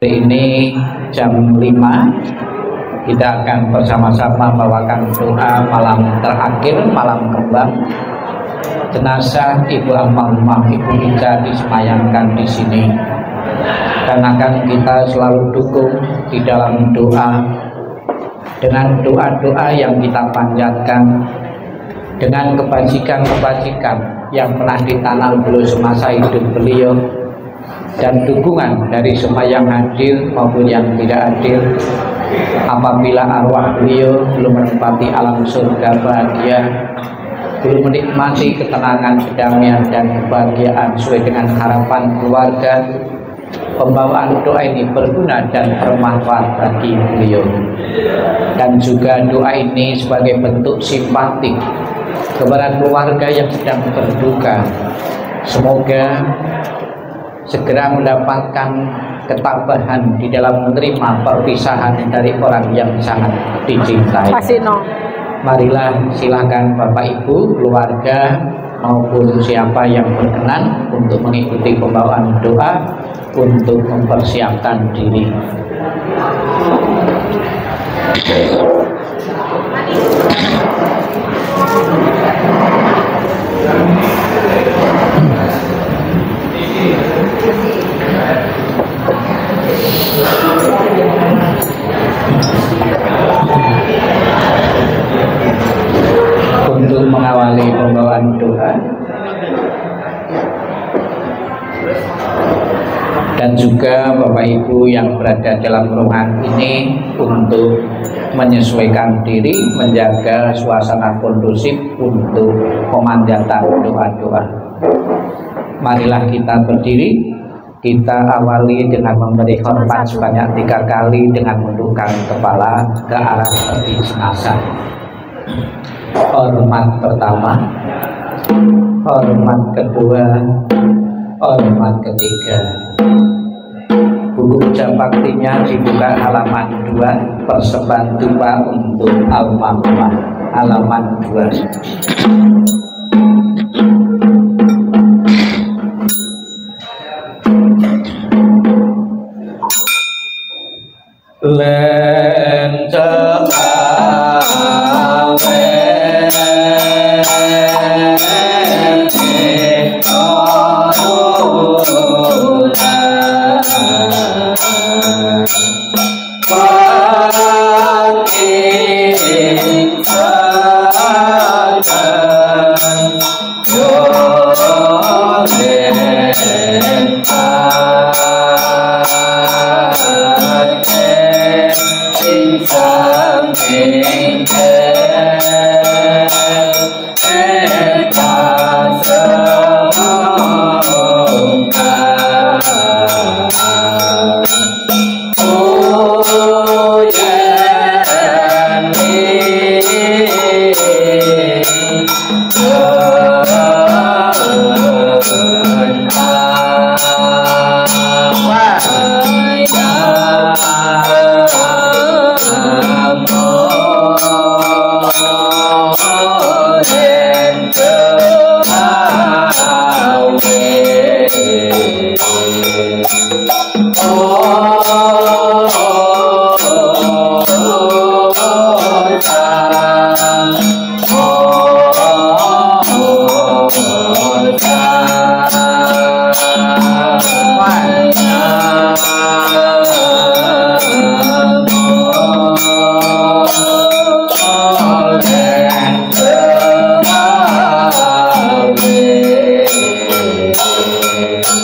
Ini jam 5 kita akan bersama-sama membawakan doa malam terakhir, malam kembang. Jenazah Ibu Almarhumah Ibu Ika disemayamkan di sini, dan akan kita selalu dukung di dalam doa dengan doa-doa yang kita panjatkan, dengan kebajikan-kebajikan yang pernah ditanam dulu semasa hidup beliau, dan dukungan dari semua yang hadir maupun yang tidak hadir. Apabila arwah beliau belum menempati alam surga bahagia, belum menikmati ketenangan, kedamaian, dan kebahagiaan sesuai dengan harapan keluarga, pembawaan doa ini berguna dan bermanfaat bagi beliau. Dan juga doa ini sebagai bentuk simpati kepada keluarga yang sedang berduka. Semoga segera mendapatkan ketabahan di dalam menerima perpisahan dari orang yang sangat dicintai. Marilah silakan Bapak Ibu, keluarga maupun siapa yang berkenan untuk mengikuti pembawaan doa untuk mempersiapkan diri. Untuk mengawali pembawaan doa dan juga Bapak Ibu yang berada dalam ruangan ini untuk menyesuaikan diri, menjaga suasana kondusif untuk pemanjatan doa-doa. Marilah kita berdiri. Kita awali dengan memberi hormat sebanyak 3 kali dengan menundukkan kepala ke arah tepi jenazah. Hormat pertama, hormat kedua, hormat ketiga. Buku ucap baktinya dibuka halaman 2, persembahan dupa untuk almarhumah, halaman 2.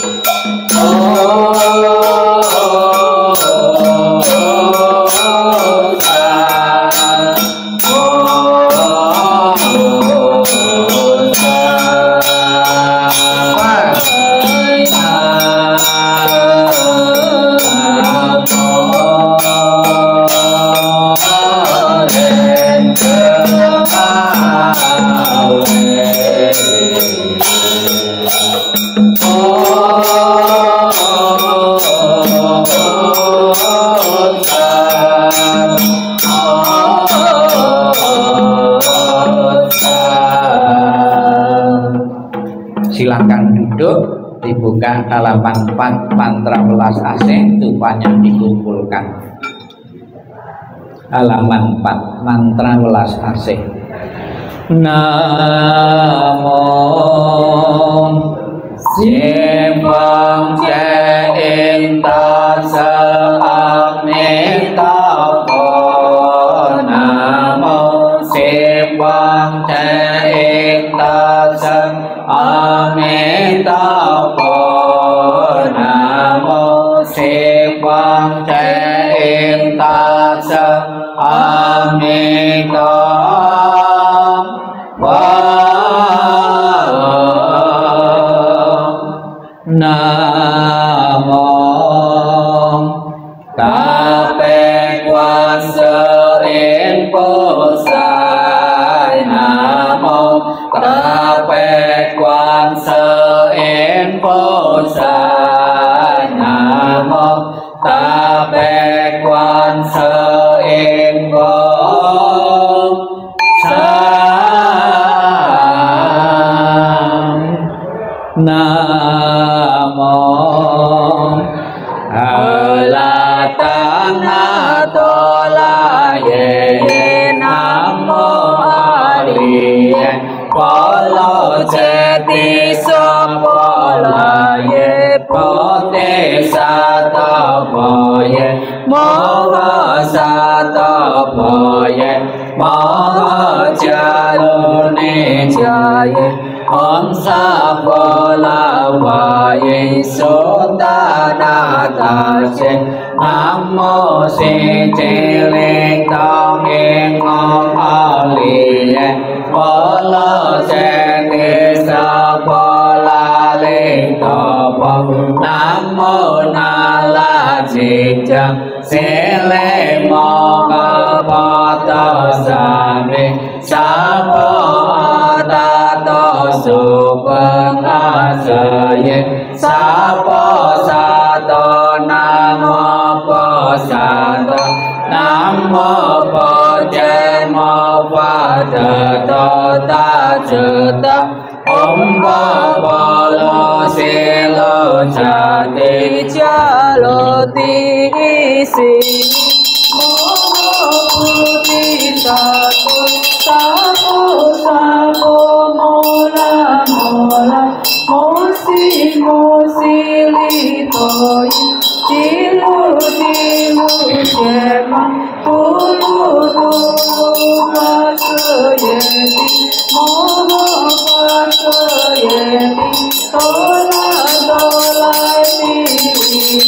Oh dibuka halaman 4 mantra welas asih tupanya dikumpulkan. Halaman 4 mantra welas asih. Namo Simbang Ceinta Seamita Po. Namo Simbang Ceinta Seamita Po. Namo Simbang Ceinta Seamita Namo Kape Kuasa Pusai. Namo Kape Kuasa Pusai. Namo Kape Kuasa Namo Alatang Atolaye. Namo Aliye Polo Jeti Sopolaye. Pote Satapoye Moha Satapoye Moha Jalune Jaye Om Sapola Vaye Sotana Tashe. Namo Sitile Tong Ingong Aliye Polo Sete Sapola Litopo. Namo Nala Jijang Sile Moga Pata Sami Sapo Supangasaye Sapo Sato Namo Pasato Namo Pajemo Padato Tajata Om Bolo Silo Jati Jaloti Isi Mohuti Satu Sapo Sapo Mola Mola Mosi Mosi Litoi Tilu Tilu Jema Tulu Tulu Pasayeti Moho Pasayeti Tola Tola Tiri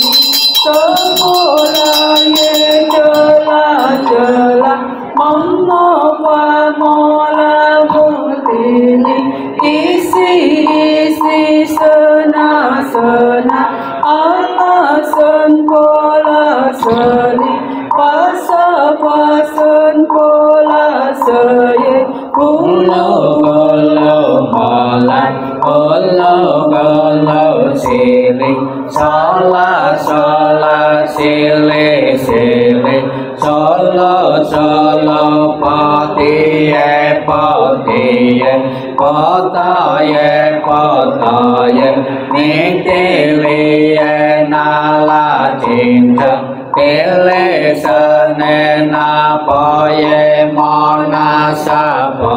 Tola Ye Jala Jala Mama Wa Mola Butili Isi Isi Sena Sena Alasan Pola Seni Pasa Pasan Pola Saye Kulo Kulo Mola Kulo Kulo Sili Sola Sola Sili Sili Solo Solo Patiye Patiye Pataye Pataye Nitiliye Nala Cinta Tile Sene Napoye Mona Sapo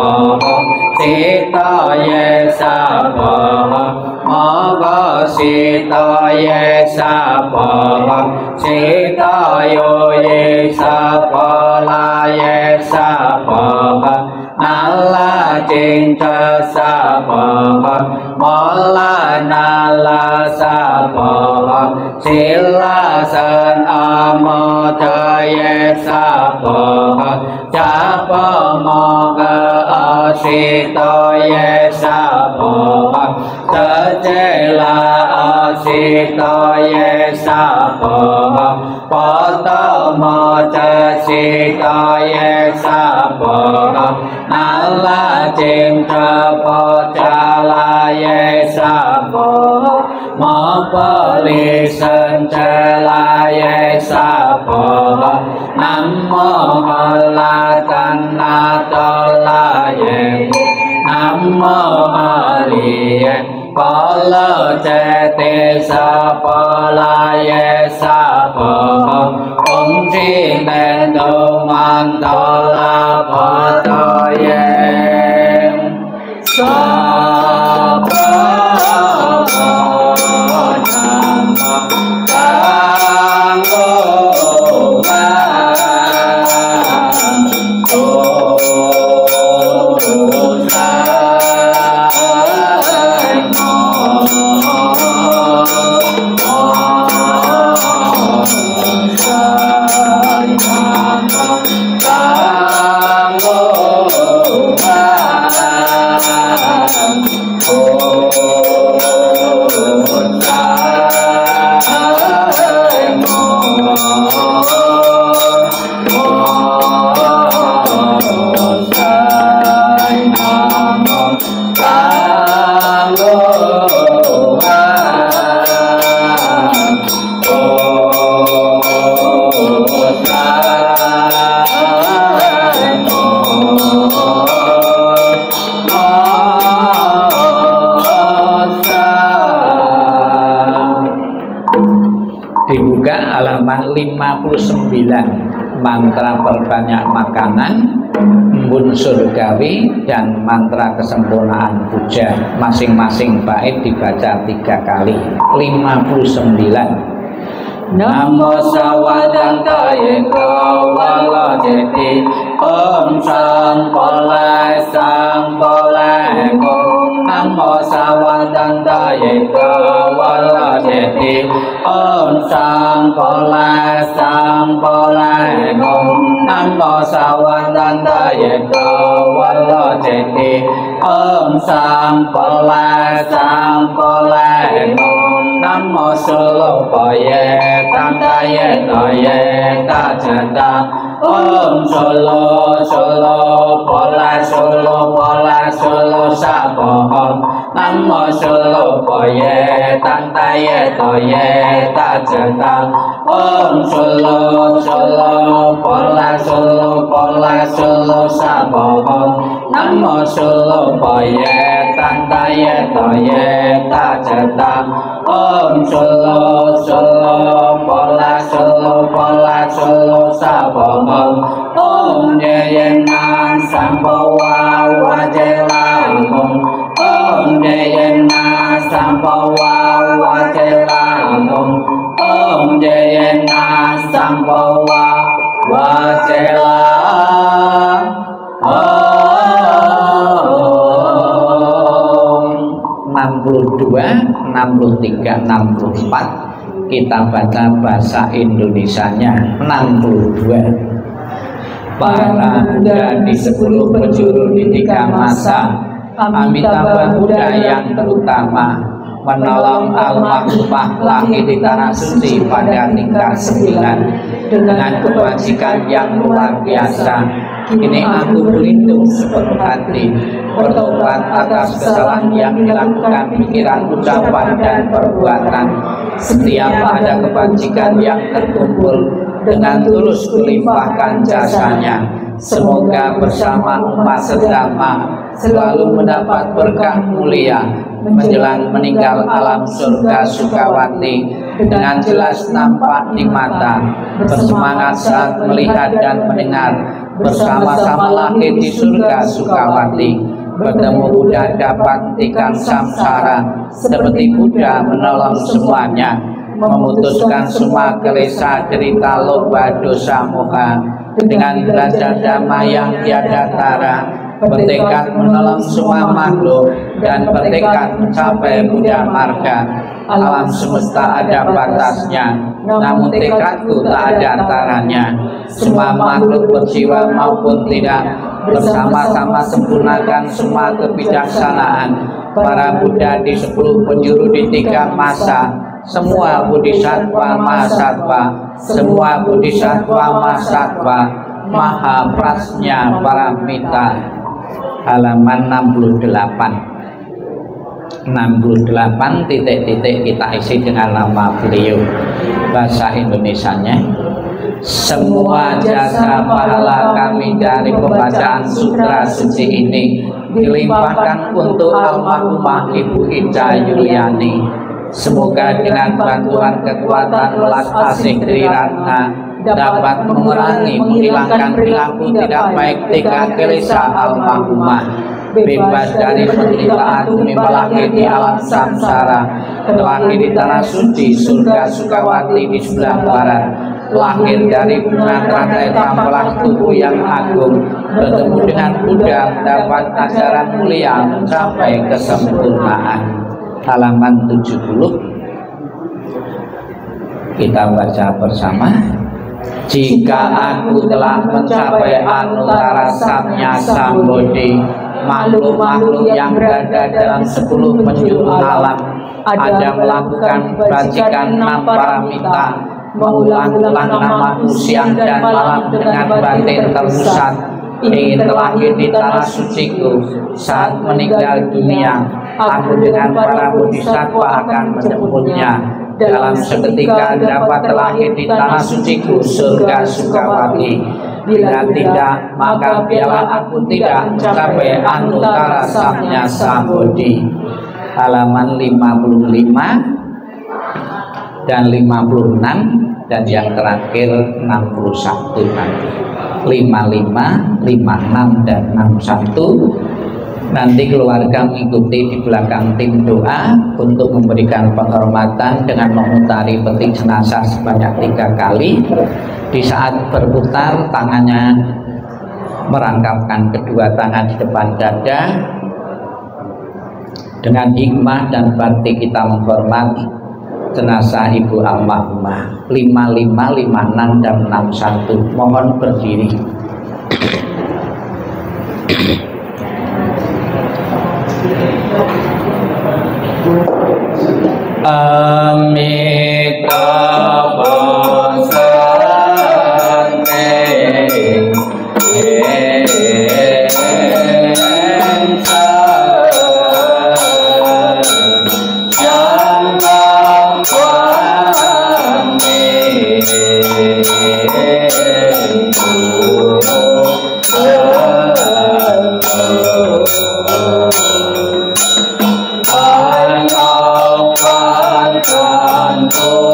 Sitaye Sapo Moga Sitaye Sapo Sitayoye Sapo Laye Sapo Nala Cinta Sapo Mola Nala Sapo Silasan Amotaye Sapo Japa Moga Asitaye Sapo Sejela Asitaye Sapo Potama Sitaye Sapo Nala Cinta Pocalaye Sapo Mopali Sencelaye Sapo Namo Malakan Natolaye Namo Aliye Pala Jati Sapala Yesapa Om Tri Nendo Mandala Bhataye Sapa halaman 59 mantra perbanyak makanan embun surgawi dan mantra kesempurnaan puja masing-masing bait dibaca 3 kali. 59 Namo Sawadantaya Kawala Jeti Om Sampolai Sampolai Om Namo Sawadantaya Kawala Jeti Om Sampolai Sampolai Om Namo Sawadantaya Kawala Jeti Om Sampolai Sampolai Om Namo Sulopaya Tantaye Toye Tajata Om Solo Solo Pola Solo Pola Solo Sapo Om Namo Sulopaya Tantaye Toye Tajata Om Solo Solo Pola Solo Pola Solo Sapo Om Namo Sulopaya Tantaye Toye Tajata Om Solo Solo Pola Solo Pola Solo Sapo Om Om Jayana Sampawa Wajela Om Om Jayana Sampawa Wajela Om Om Jayana Sampawa Wajela Om 62 63 64 kita baca bahasa Indonesianya. 62 para Buddha di 10 penjuru di 3 masa Amitabha Buddha yang terutama menolong al-makhfah lahir di tanah suci pada tingkat 9 dengan kebajikan yang luar biasa. Kini aku berlindung sepenuh hati bertobat atas kesalahan yang dilakukan pikiran, ucapan, dan perbuatan. Setiap ada kebajikan yang terkumpul dengan tulus kulimpahkan jasanya. Semoga bersama umat sedama selalu mendapat berkah mulia menjelang meninggal alam surga Sukawati dengan jelas nampak di mata, bersemangat saat melihat dan mendengar, bersama-sama lahir di surga Sukawati, bertemu Buddha dapat hentikan samsara seperti Buddha menolong semuanya, memutuskan semua kelesa derita loba dosa moha dengan belajar dhamma yang tiada tara, bertekad menolong semua makhluk dan bertekad mencapai Buddha marga. Alam semesta ada batasnya, namun tekadku tak ada taranya. Semua makhluk berjiwa maupun tidak bersama-sama sempurnakan semua kebijaksanaan para Buddha di 10 penjuru di 3 masa. Semua bodhisattva mahasatva, semua bodhisattva mahasatva, maha prasnya paramita. Halaman 68 titik-titik kita isi dengan nama beliau. Bahasa Indonesianya Semua jasa pahala kami dari pembacaan sutra suci ini dilimpahkan untuk almarhumah Ibu Ida Yuliani. Semoga dengan bantuan kekuatan welas asih Triratna dapat mengurangi, menghilangkan perilaku tidak baik tiga kelesa almarhumah, bebas dari penderitaan demi melahir di alam samsara, terlahir di tanah suci surga Sukawati di sebelah barat, lahir dari bunga teratai tampelah tubuh yang agung, bertemu dengan Buddha, mendapat ajaran mulia mencapai kesempurnaan. Halaman 70 kita baca bersama. Jika aku telah mencapai anuttara samnya sambodhi, makhluk-makhluk yang berada dalam 10 penjuru alam ada melakukan bajikan 6 paramita, mengulang-ulang namaku siang dan malam dengan batin terpusat, ingin terlahir di tanah suciku. Saat meninggal dunia, aku dengan para bodhisattva akan menjemputnya. Dalam seketika dapat terlahir di tanah suciku surga Sukawati. Bila tidak, maka biarlah aku tidak mencapai anuttara samnya sambodhi. Halaman 55 dan 56 dan yang terakhir 61 nanti. 55, 56 dan 61. Nanti keluarga mengikuti di belakang tim doa untuk memberikan penghormatan dengan memutari peti jenazah sebanyak 3 kali. Di saat berputar, tangannya merangkapkan kedua tangan di depan dada. Dengan hikmah dan bakti kita menghormati jenazah Ibu almarhumah. 55, 56 dan 61. Mohon berdiri. Amitabha Sate Namo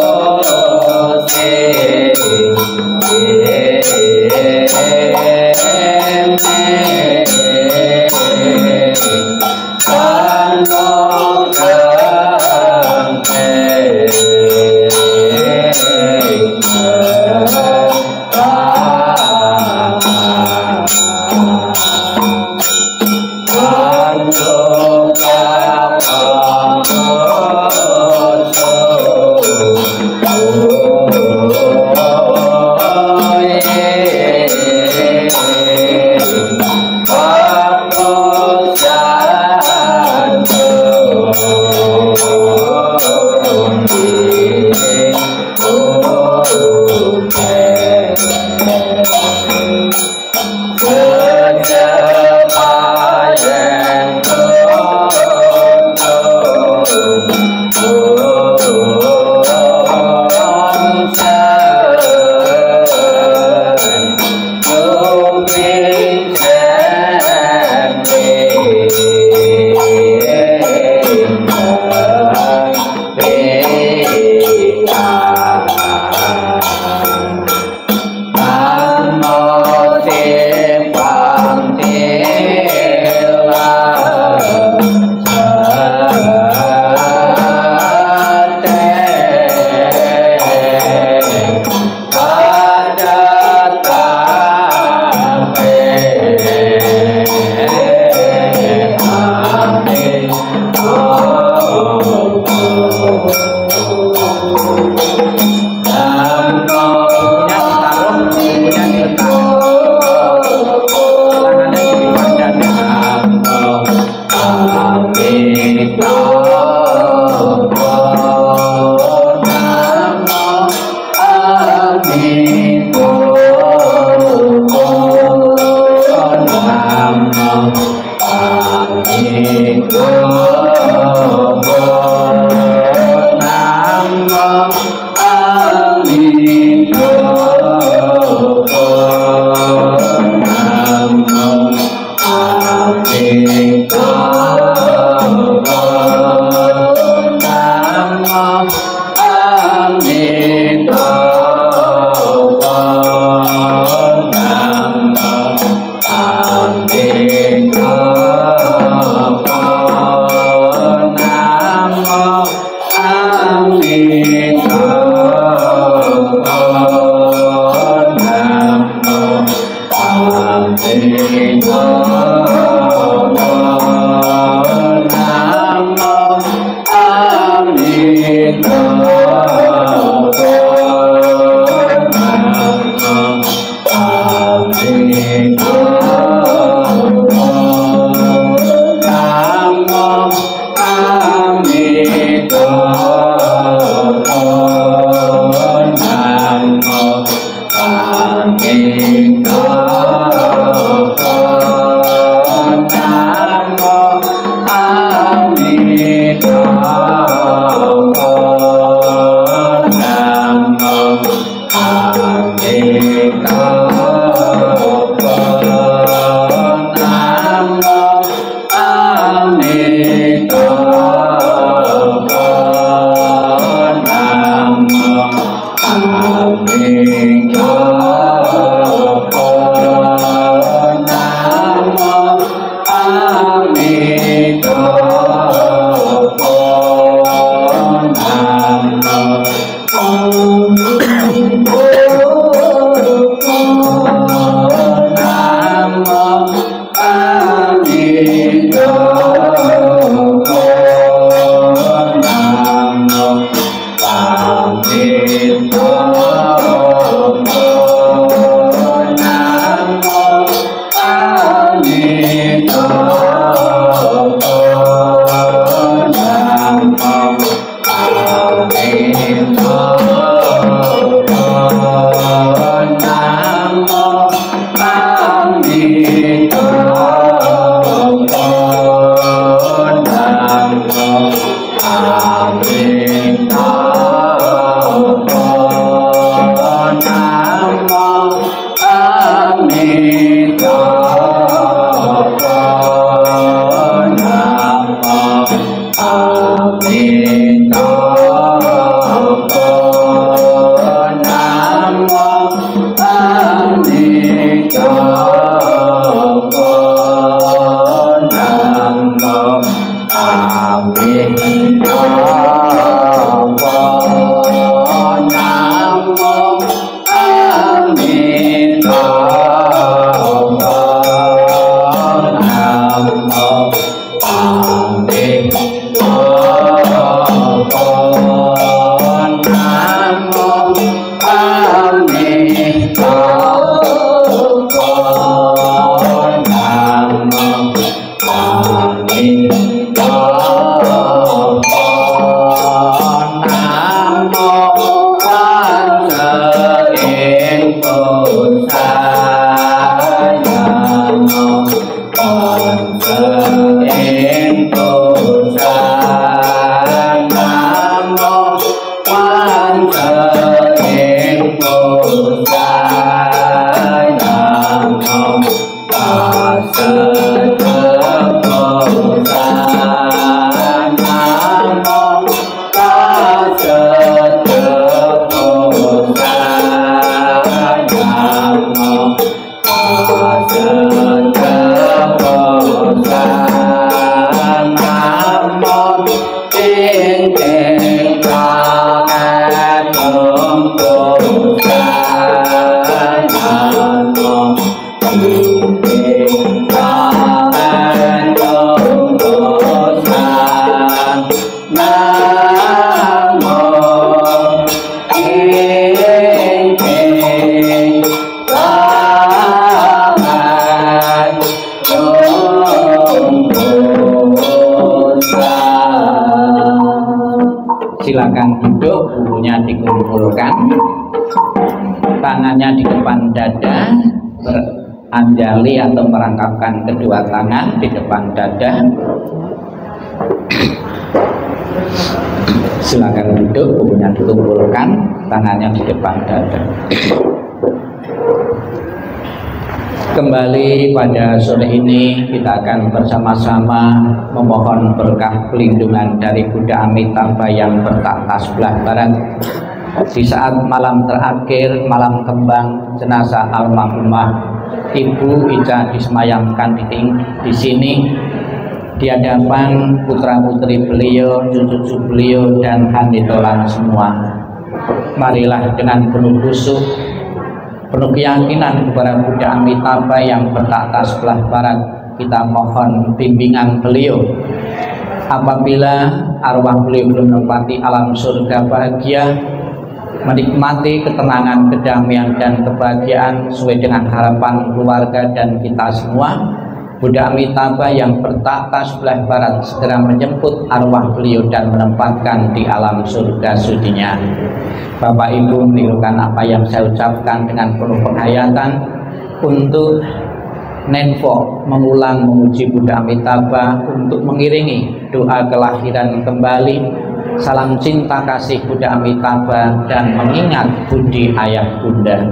Silakan duduk, bukunya dikumpulkan, tangannya di depan dada, beranjali atau merangkapkan kedua tangan di depan dada. Silakan duduk, bukunya dikumpulkan, tangannya di depan dada. Kembali pada sore ini kita akan bersama-sama memohon berkah pelindungan dari Buddha Amitabha yang bertahta sebelah barat. Di saat malam terakhir, malam kembang jenazah almarhumah Ibu Ica disemayamkan di sini, di hadapan putra putri beliau, cucu-cucu beliau dan handitolan semua. Marilah dengan penuh khusyuk, penuh keyakinan kepada Buddha Amitabha yang bertahta sebelah barat, kita mohon bimbingan beliau. Apabila arwah beliau belum menempati alam surga bahagia, menikmati ketenangan, kedamaian, dan kebahagiaan sesuai dengan harapan keluarga dan kita semua, Buddha Amitabha yang bertahta sebelah barat segera menjemput arwah beliau dan menempatkan di alam surga sudinya. Bapak Ibu menirukan apa yang saya ucapkan dengan penuh penghayatan untuk Nenfo mengulang memuji Buddha Amitabha untuk mengiringi doa kelahiran kembali, salam cinta kasih Buddha Amitabha, dan mengingat budi ayah bunda.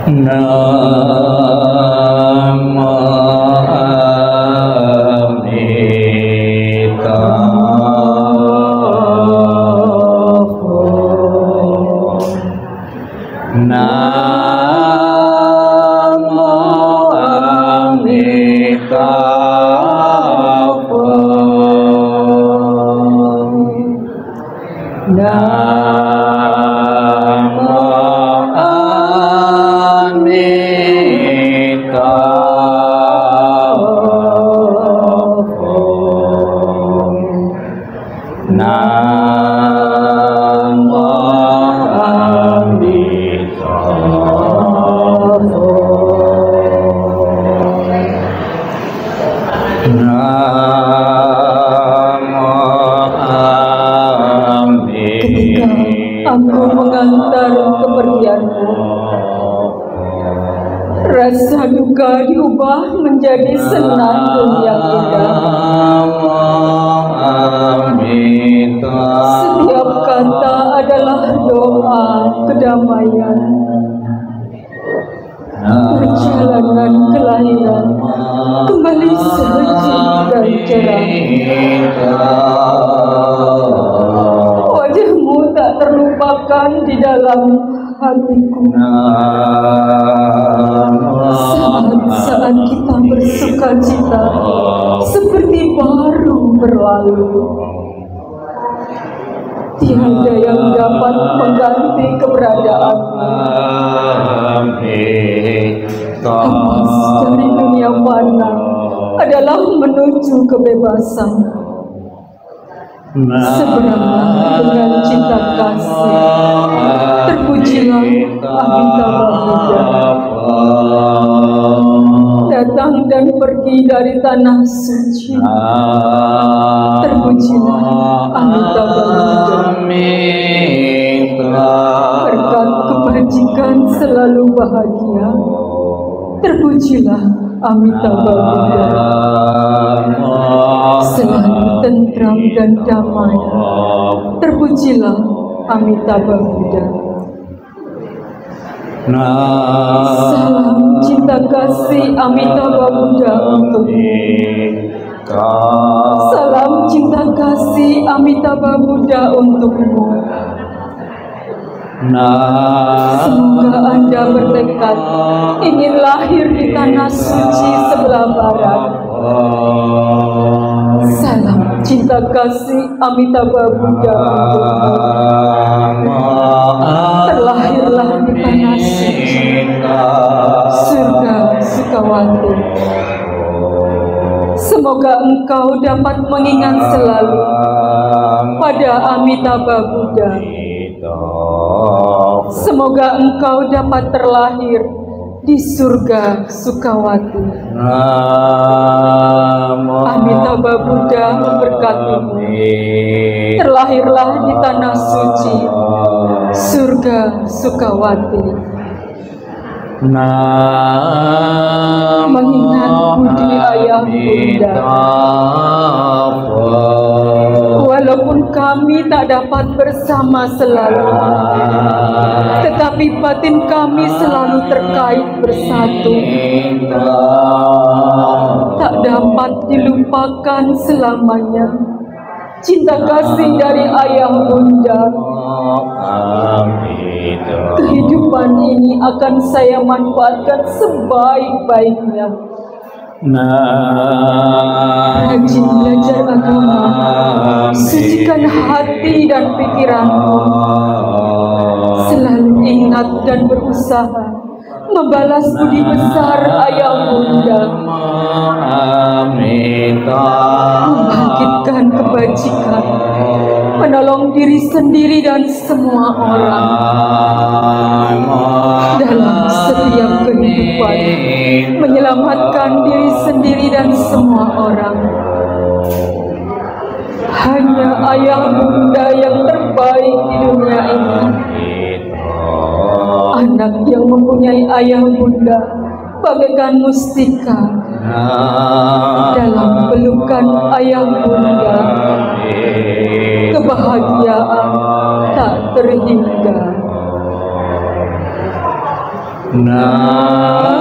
Namo rasa duka diubah menjadi senandung yang indah. Setiap kata adalah doa kedamaian. Perjalanan kelahiran kembali sejuk dan cerah. Wajahmu tak terlupakan di dalam hatiku. Saat-saat kita bersuka cita seperti baru berlalu. Tiada yang dapat mengganti keberadaanmu. Emas dari dunia mana adalah menuju kebebasan. Seberanglah dengan cinta kasih, terpujilah Amitabha Buddha. Datang dan pergi dari tanah suci, terpujilah Amitabha Buddha. Berkat kebajikan selalu bahagia, terpujilah Amitabha Buddha. Selalu tentram dan damai, terpujilah Amitabha Buddha. Salam cinta kasih Amitabha Buddha untukmu. Salam cinta kasih Amitabha Buddha untukmu. Semoga Anda bertekad ingin lahir di tanah suci sebelah barat. Salam cinta kasih Amitabha Buddha untukmu. Terlahirlah di tanah suci, surga Sukawati. Semoga engkau dapat mengingat selalu pada Amitabha Buddha. Semoga engkau dapat terlahir di surga Sukawati. Amitabha Buddha memberkatimu. Terlahirlah di tanah suci, surga Sukawati. Mengingat budi ayah bunda. Walaupun kami tak dapat bersama selalu, tetapi batin kami selalu terkait bersatu. Tak dapat dilupakan selamanya cinta kasih dari ayah bunda. Kehidupan ini akan saya manfaatkan sebaik-baiknya Rajin belajar agama, sucikan hati dan pikiranmu. Selalu ingat dan berusaha membalas budi besar ayah bunda, membangkitkan kebajikan, menolong diri sendiri dan semua orang dalam setiap kehidupan, menyelamatkan diri sendiri dan semua orang. Hanya ayah bunda yang terbaik di dunia ini. Anak yang mempunyai ayah bunda bagaikan mustika dalam pelukan ayah bunda. Kebahagiaan tak terhingga. Namo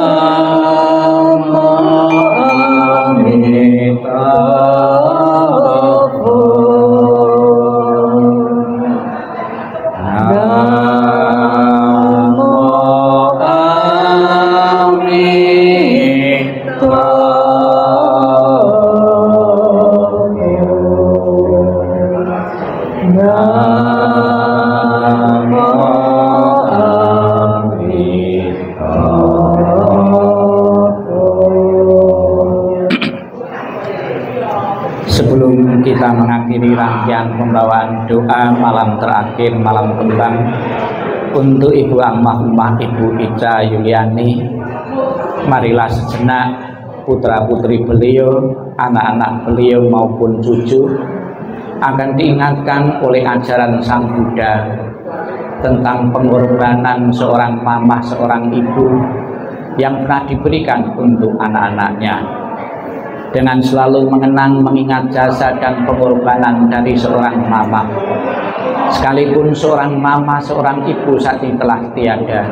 Sebelum kita mengakhiri rangkaian pembawaan doa malam terakhir malam kembang untuk Ibu Almarhumah Ibu Ica Yuliani, marilah sejenak putra-putri beliau, anak-anak beliau maupun cucu akan diingatkan oleh ajaran Sang Buddha tentang pengorbanan seorang mamah, seorang ibu yang pernah diberikan untuk anak-anaknya, dengan selalu mengenang, mengingat jasa dan pengorbanan dari seorang mama. Sekalipun seorang mama, seorang ibu saat ini telah tiada,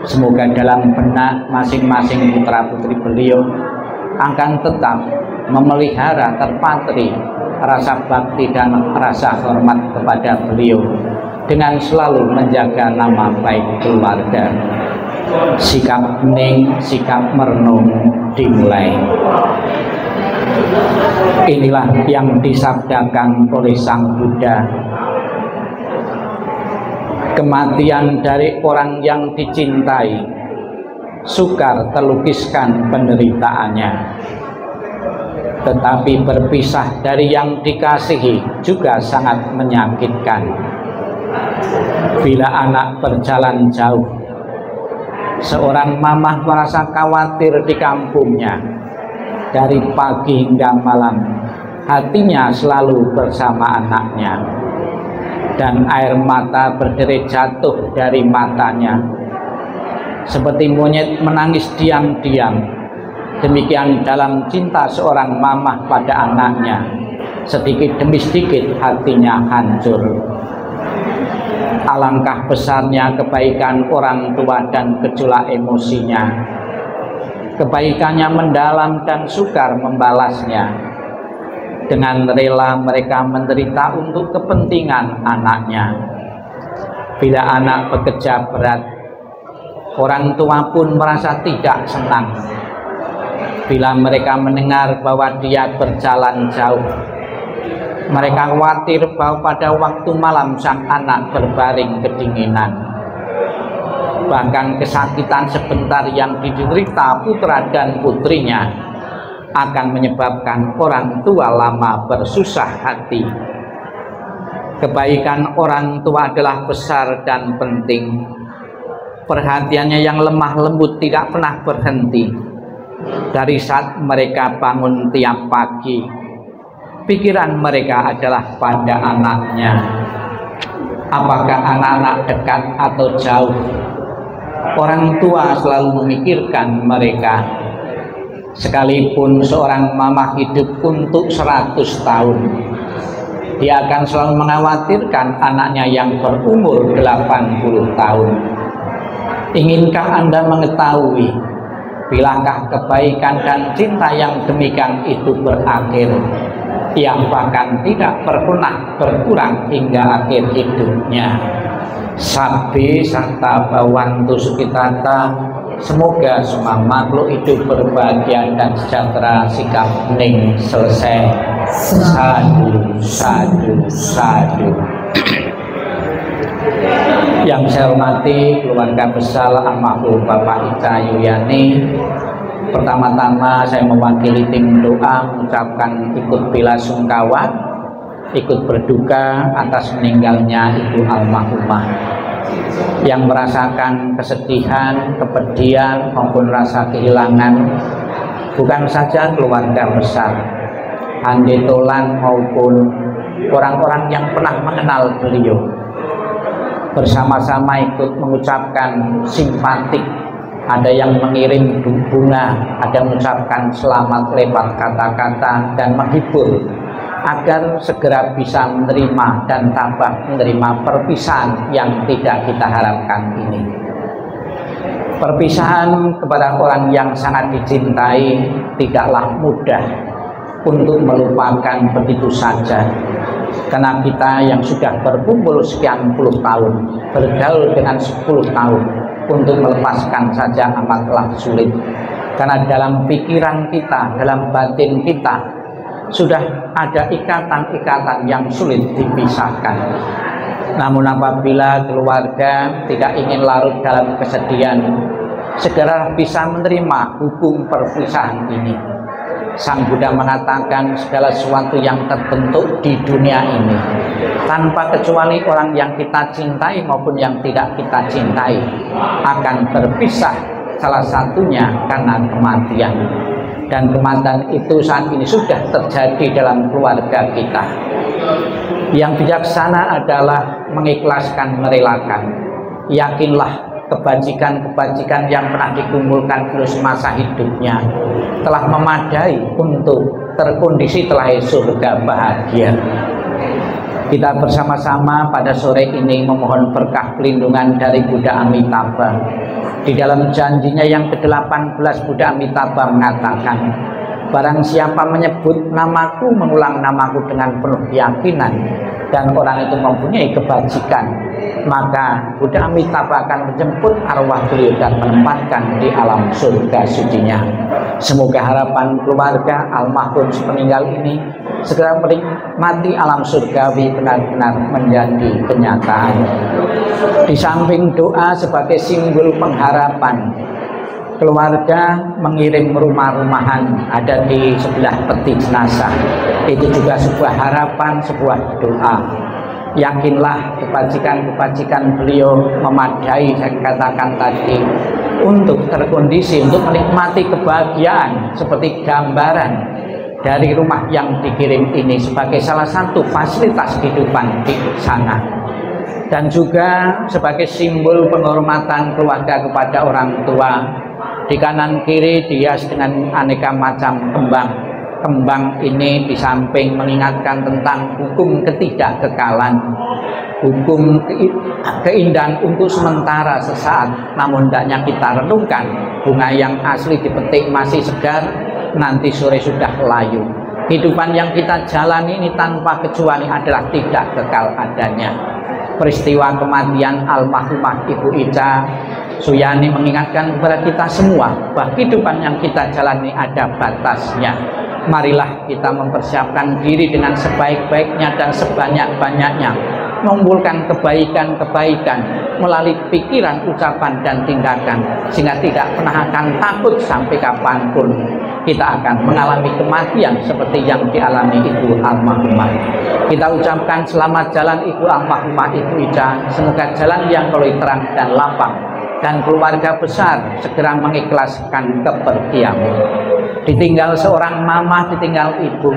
semoga dalam benak masing-masing putra-putri beliau akan tetap memelihara terpatri rasa bakti dan rasa hormat kepada beliau, dengan selalu menjaga nama baik keluarga. Sikap hening, sikap merenung dimulai. Inilah yang disabdakan oleh Sang Buddha. Kematian dari orang yang dicintai sukar terlukiskan penderitaannya, tetapi berpisah dari yang dikasihi juga sangat menyakitkan. Bila anak berjalan jauh, seorang mamah merasa khawatir di kampungnya. Dari pagi hingga malam, hatinya selalu bersama anaknya, dan air mata berderet jatuh dari matanya. Seperti monyet menangis diam-diam, demikian dalam cinta seorang mamah pada anaknya, sedikit demi sedikit hatinya hancur. Alangkah besarnya kebaikan orang tua dan gejolak emosinya. Kebaikannya mendalam dan sukar membalasnya. Dengan rela mereka menderita untuk kepentingan anaknya. Bila anak bekerja berat, orang tua pun merasa tidak senang. Bila mereka mendengar bahwa dia berjalan jauh, mereka khawatir bahwa pada waktu malam sang anak berbaring kedinginan. Bahkan kesakitan sebentar yang diderita putra dan putrinya akan menyebabkan orang tua lama bersusah hati. Kebaikan orang tua adalah besar dan penting. Perhatiannya yang lemah lembut tidak pernah berhenti. Dari saat mereka bangun tiap pagi, pikiran mereka adalah pada anaknya. Apakah anak-anak dekat atau jauh, orang tua selalu memikirkan mereka. Sekalipun seorang mama hidup untuk 100 tahun, dia akan selalu mengkhawatirkan anaknya yang berumur 80 tahun. Inginkah Anda mengetahui bilakah kebaikan dan cinta yang demikian itu berakhir, yang bahkan tidak pernah berkurang hingga akhir hidupnya? Sabbe santa bawantu sukitata, Semoga semua makhluk hidup berbahagia dan sejahtera, sikap hening selesai. Sadu, sadu, sadu. Yang saya hormati keluarga besar almarhum Bapak Ica Yuliani, pertama-tama saya mewakili tim doa mengucapkan ikut bela sungkawa, ikut berduka atas meninggalnya Ibu almarhumah, yang merasakan kesedihan, kepedihan maupun rasa kehilangan bukan saja keluarga besar, handetolan maupun orang-orang yang pernah mengenal beliau. Bersama-sama ikut mengucapkan simpatik, ada yang mengirim bunga, ada yang mengucapkan selamat lewat kata-kata dan menghibur agar segera bisa menerima dan tabah menerima perpisahan yang tidak kita harapkan ini. Perpisahan kepada orang yang sangat dicintai tidaklah mudah untuk melupakan begitu saja, karena kita yang sudah berkumpul sekian puluh tahun, bergaul dengan 10 tahun, untuk melepaskan saja amatlah sulit, karena dalam pikiran kita, dalam batin kita sudah ada ikatan-ikatan yang sulit dipisahkan. Namun apabila keluarga tidak ingin larut dalam kesedihan, segera bisa menerima hukum perpisahan ini. Sang Buddha mengatakan segala sesuatu yang terbentuk di dunia ini tanpa kecuali orang yang kita cintai maupun yang tidak kita cintai akan berpisah, salah satunya karena kematian. Dan kematian itu saat ini sudah terjadi dalam keluarga kita. Yang bijaksana adalah mengikhlaskan, merelakan. Yakinlah kebajikan-kebajikan yang pernah dikumpulkan terus masa hidupnya telah memadai untuk terkondisi telah surga bahagia. Kita bersama-sama pada sore ini memohon berkah pelindungan dari Buddha Amitabha. Di dalam janjinya yang ke-18, Buddha Amitabha mengatakan, barang siapa menyebut namaku, mengulang namaku dengan penuh keyakinan, dan orang itu mempunyai kebajikan, maka Buddha Amitabha akan menjemput arwah beliau dan menempatkan di alam surga sucinya. Semoga harapan keluarga almarhum sepeninggal ini segera menikmati alam surgawi benar-benar menjadi kenyataan. Di samping doa sebagai simbol pengharapan, keluarga mengirim rumah-rumahan ada di sebelah peti jenazah. Itu juga sebuah harapan, sebuah doa. Yakinlah kebajikan-kebajikan beliau memadai, saya katakan tadi, untuk terkondisi, untuk menikmati kebahagiaan seperti gambaran dari rumah yang dikirim ini sebagai salah satu fasilitas kehidupan di sana. Dan juga sebagai simbol penghormatan keluarga kepada orang tua. Di kanan kiri dihias dengan aneka macam kembang. Kembang ini di samping mengingatkan tentang hukum ketidakkekalan, hukum keindahan untuk sementara sesaat, namun hendaknya kita renungkan bunga yang asli dipetik masih segar, nanti sore sudah layu. Kehidupan yang kita jalani ini tanpa kecuali adalah tidak kekal adanya. Peristiwa kematian almarhumah Ibu Ica Suyani mengingatkan kepada kita semua bahwa kehidupan yang kita jalani ada batasnya. Marilah kita mempersiapkan diri dengan sebaik-baiknya dan sebanyak-banyaknya, mengumpulkan kebaikan-kebaikan melalui pikiran, ucapan, dan tindakan, sehingga tidak pernah akan takut sampai kapanpun kita akan mengalami kematian seperti yang dialami Ibu almarhumah. Kita ucapkan selamat jalan Ibu almarhumah Ibu Ica, semoga jalan yang melalui terang dan lapang, dan keluarga besar segera mengikhlaskan kepergianmu. Ditinggal seorang mama, ditinggal ibu,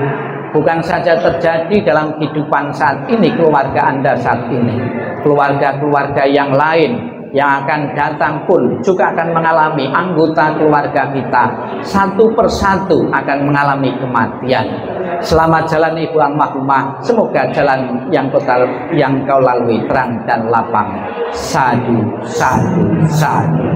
bukan saja terjadi dalam kehidupan saat ini keluarga Anda saat ini, keluarga-keluarga yang lain yang akan datang pun juga akan mengalami, anggota keluarga kita satu persatu akan mengalami kematian. Selamat jalan Ibu almarhumah, semoga jalan yang kau lalui terang dan lapang. Sadu, sadu, sadu.